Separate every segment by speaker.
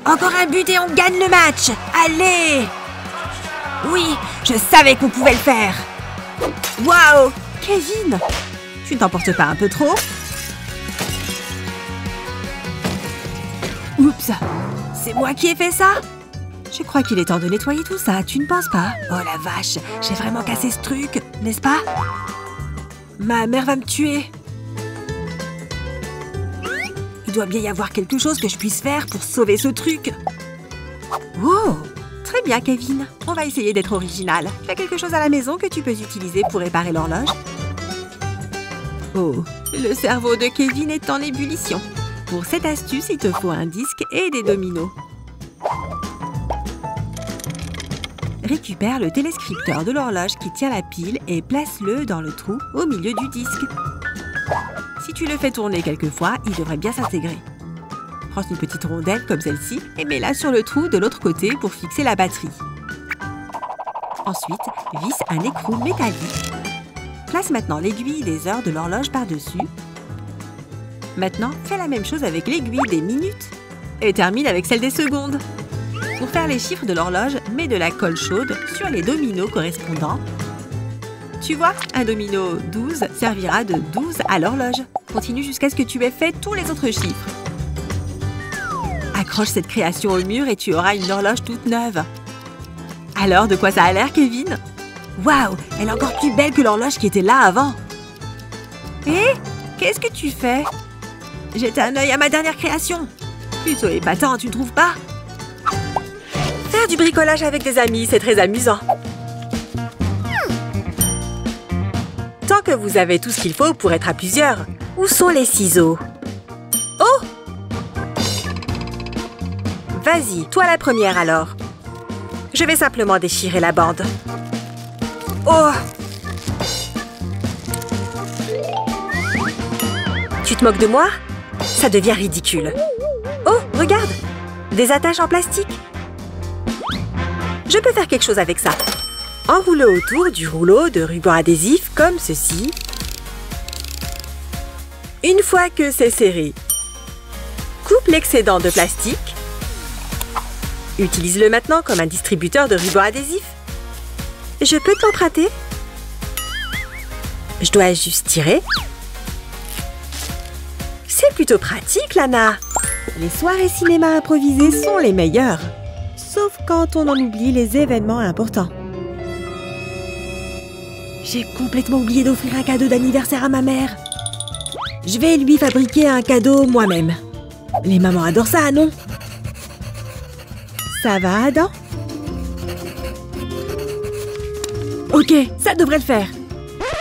Speaker 1: Encore un but et on gagne le match. Allez! Oui, je savais qu'on pouvait le faire. Waouh! Kevin, tu ne t'emportes pas un peu trop? Oups! C'est moi qui ai fait ça? Je crois qu'il est temps de nettoyer tout ça, tu ne penses pas? Oh la vache, j'ai vraiment cassé ce truc, n'est-ce pas? Ma mère va me tuer. Il doit bien y avoir quelque chose que je puisse faire pour sauver ce truc. Wow! Très bien, Kevin. On va essayer d'être original. Tu as quelque chose à la maison que tu peux utiliser pour réparer l'horloge? Oh, le cerveau de Kevin est en ébullition. Pour cette astuce, il te faut un disque et des dominos. Récupère le téléscripteur de l'horloge qui tient la pile et place-le dans le trou au milieu du disque. Si tu le fais tourner quelques fois, il devrait bien s'intégrer. Prends une petite rondelle comme celle-ci et mets-la sur le trou de l'autre côté pour fixer la batterie. Ensuite, visse un écrou métallique. Place maintenant l'aiguille des heures de l'horloge par-dessus. Maintenant, fais la même chose avec l'aiguille des minutes. Et termine avec celle des secondes. Pour faire les chiffres de l'horloge, mets de la colle chaude sur les dominos correspondants. Tu vois, un domino 12 servira de 12 à l'horloge. Continue jusqu'à ce que tu aies fait tous les autres chiffres. Accroche cette création au mur et tu auras une horloge toute neuve. Alors, de quoi ça a l'air, Kevin? Waouh, elle est encore plus belle que l'horloge qui était là avant. Hé, qu'est-ce que tu fais? Jette un œil à ma dernière création. Plutôt épatant, tu ne trouves pas? Faire du bricolage avec des amis, c'est très amusant. Tant que vous avez tout ce qu'il faut pour être à plusieurs. Où sont les ciseaux? Oh! Vas-y, toi la première alors. Je vais simplement déchirer la bande. Oh! Tu te moques de moi? Ça devient ridicule. Oh, regarde! Des attaches en plastique. Je peux faire quelque chose avec ça. Enroule autour du rouleau de ruban adhésif comme ceci. Une fois que c'est serré, coupe l'excédent de plastique. Utilise-le maintenant comme un distributeur de ruban adhésif. Je peux t'emprunter? Je dois juste tirer. C'est plutôt pratique, Lana. Les soirées cinéma improvisées sont les meilleures. Sauf quand on en oublie les événements importants. J'ai complètement oublié d'offrir un cadeau d'anniversaire à ma mère. Je vais lui fabriquer un cadeau moi-même. Les mamans adorent ça, non? Ça va, Adam? Ok, ça devrait le faire.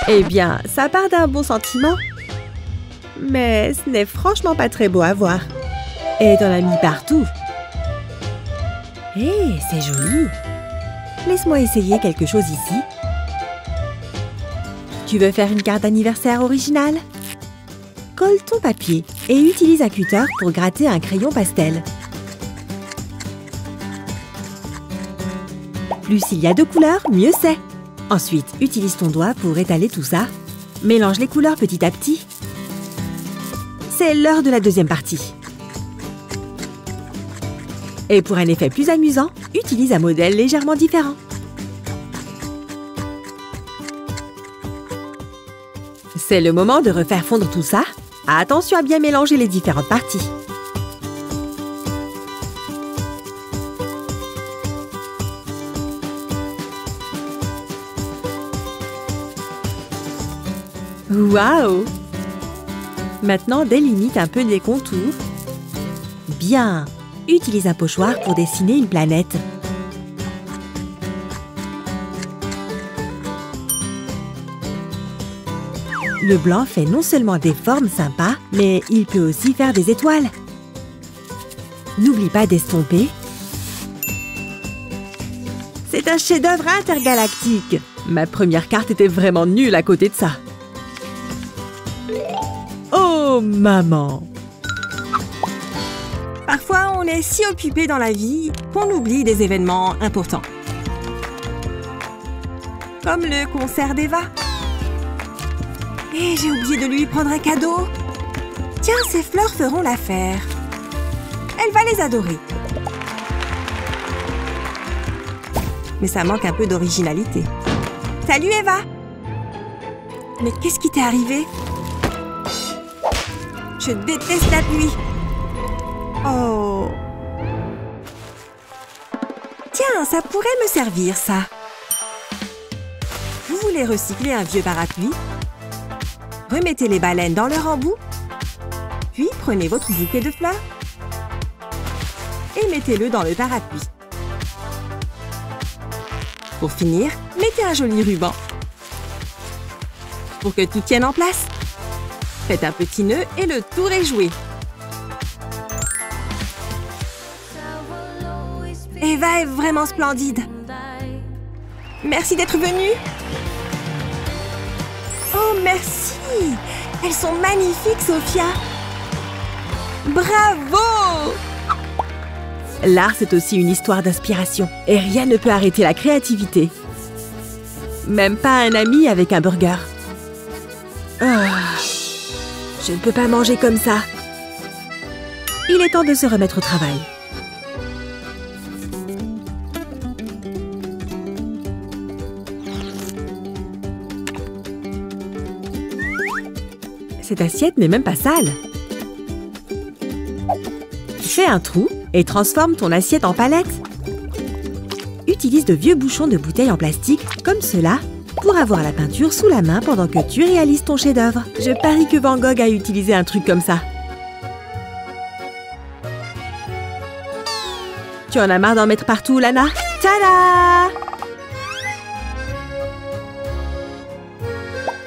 Speaker 1: Eh bien, ça part d'un bon sentiment. Mais ce n'est franchement pas très beau à voir. Et t'en as mis partout. Hé, c'est joli. Laisse-moi essayer quelque chose ici. Tu veux faire une carte d'anniversaire originale? Colle ton papier et utilise un cutter pour gratter un crayon pastel. Plus il y a de couleurs, mieux c'est. Ensuite, utilise ton doigt pour étaler tout ça. Mélange les couleurs petit à petit. C'est l'heure de la deuxième partie. Et pour un effet plus amusant, utilise un modèle légèrement différent. C'est le moment de refaire fondre tout ça. Attention à bien mélanger les différentes parties. Waouh! Maintenant, délimite un peu les contours. Bien! Utilise un pochoir pour dessiner une planète. Le blanc fait non seulement des formes sympas, mais il peut aussi faire des étoiles. N'oublie pas d'estomper. C'est un chef-d'œuvre intergalactique. Ma première carte était vraiment nulle à côté de ça. Oh, maman! Parfois, on est si occupé dans la vie qu'on oublie des événements importants. Comme le concert d'Eva. Et j'ai oublié de lui prendre un cadeau. Tiens, ces fleurs feront l'affaire. Elle va les adorer. mais ça manque un peu d'originalité. Salut Eva! Mais qu'est-ce qui t'est arrivé? Je déteste la pluie! Oh! Tiens, ça pourrait me servir, ça! Vous voulez recycler un vieux parapluie? Remettez les baleines dans leur embout. Puis prenez votre bouquet de fleurs et mettez-le dans le parapluie. Pour finir, mettez un joli ruban. Pour que tout tienne en place, faites un petit nœud et le tour est joué. Eva est vraiment splendide. Merci d'être venue. Oh, merci. Elles sont magnifiques, Sophia. Bravo! L'art, c'est aussi une histoire d'inspiration. Et rien ne peut arrêter la créativité. Même pas un ami avec un burger. Oh, je ne peux pas manger comme ça. Il est temps de se remettre au travail. Cette assiette n'est même pas sale. Fais un trou et transforme ton assiette en palette. Utilise de vieux bouchons de bouteilles en plastique, comme cela, pour avoir la peinture sous la main pendant que tu réalises ton chef-d'œuvre. Je parie que Van Gogh a utilisé un truc comme ça. Tu en as marre d'en mettre partout, Lana? Tada!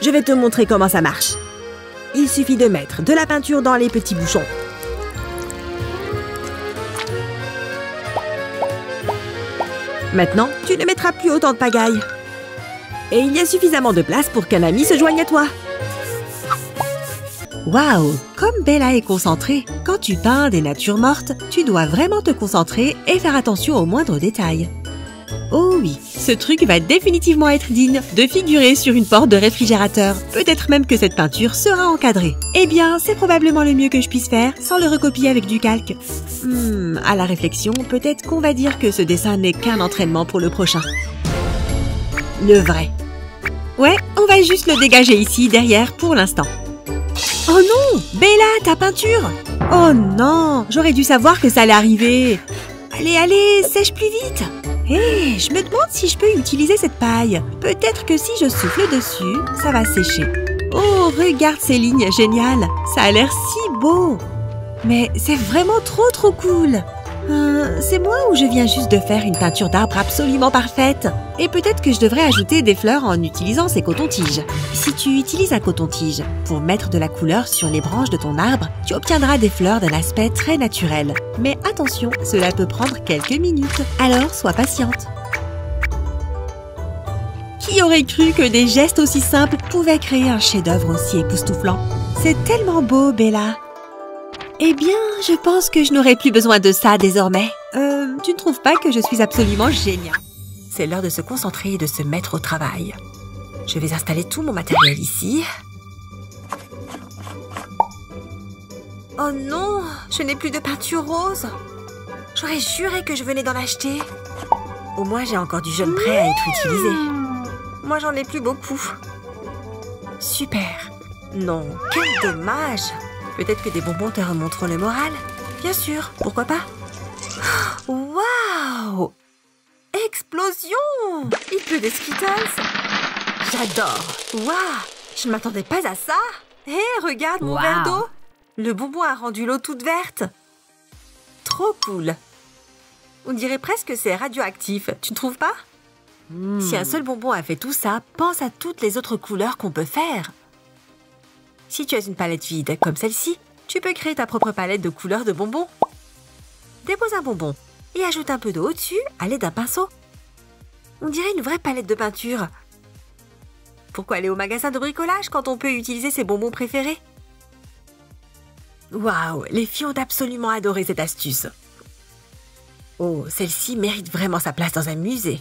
Speaker 1: Je vais te montrer comment ça marche. Il suffit de mettre de la peinture dans les petits bouchons. Maintenant, tu ne mettras plus autant de pagaille. Et il y a suffisamment de place pour qu'un ami se joigne à toi. Waouh! Comme Bella est concentrée. Quand tu peins des natures mortes, tu dois vraiment te concentrer et faire attention aux moindres détails. Oh oui, ce truc va définitivement être digne de figurer sur une porte de réfrigérateur. Peut-être même que cette peinture sera encadrée. Eh bien, c'est probablement le mieux que je puisse faire sans le recopier avec du calque. À la réflexion, peut-être qu'on va dire que ce dessin n'est qu'un entraînement pour le prochain. Le vrai. Ouais, on va juste le dégager ici, derrière, pour l'instant. Oh non! Bella, ta peinture! Oh non! J'aurais dû savoir que ça allait arriver. Allez, allez, sèche plus vite! Hé, je me demande si je peux utiliser cette paille. Peut-être que si je souffle dessus, ça va sécher. Oh, regarde ces lignes géniales. Ça a l'air si beau. Mais c'est vraiment trop cool. C'est moi ou je viens juste de faire une peinture d'arbre absolument parfaite? Et peut-être que je devrais ajouter des fleurs en utilisant ces cotons-tiges. Si tu utilises un coton-tige pour mettre de la couleur sur les branches de ton arbre, tu obtiendras des fleurs d'un aspect très naturel. Mais attention, cela peut prendre quelques minutes. Alors, sois patiente. Qui aurait cru que des gestes aussi simples pouvaient créer un chef-d'œuvre aussi époustouflant? C'est tellement beau, Bella. Eh bien, je pense que je n'aurai plus besoin de ça désormais. Tu ne trouves pas que je suis absolument géniale? C'est l'heure de se concentrer et de se mettre au travail. Je vais installer tout mon matériel ici. Oh non, je n'ai plus de peinture rose. J'aurais juré que je venais d'en acheter. Au moins, j'ai encore du jaune prêt à être utilisé. Moi, j'en ai plus beaucoup. Super. Non, quel dommage. Peut-être que des bonbons te remonteront le moral. Bien sûr, pourquoi pas? Waouh! Explosion! Il pleut des Skittles. J'adore. Waouh! Je ne m'attendais pas à ça. Hé, regarde mon verre d'eau. Le bonbon a rendu l'eau toute verte. Trop cool. On dirait presque que c'est radioactif. Tu ne trouves pas? Si un seul bonbon a fait tout ça, pense à toutes les autres couleurs qu'on peut faire. Si tu as une palette vide comme celle-ci, tu peux créer ta propre palette de couleurs de bonbons. Dépose un bonbon et ajoute un peu d'eau au-dessus à l'aide d'un pinceau. On dirait une vraie palette de peinture. Pourquoi aller au magasin de bricolage quand on peut utiliser ses bonbons préférés? Waouh, les filles ont absolument adoré cette astuce. Oh, celle-ci mérite vraiment sa place dans un musée.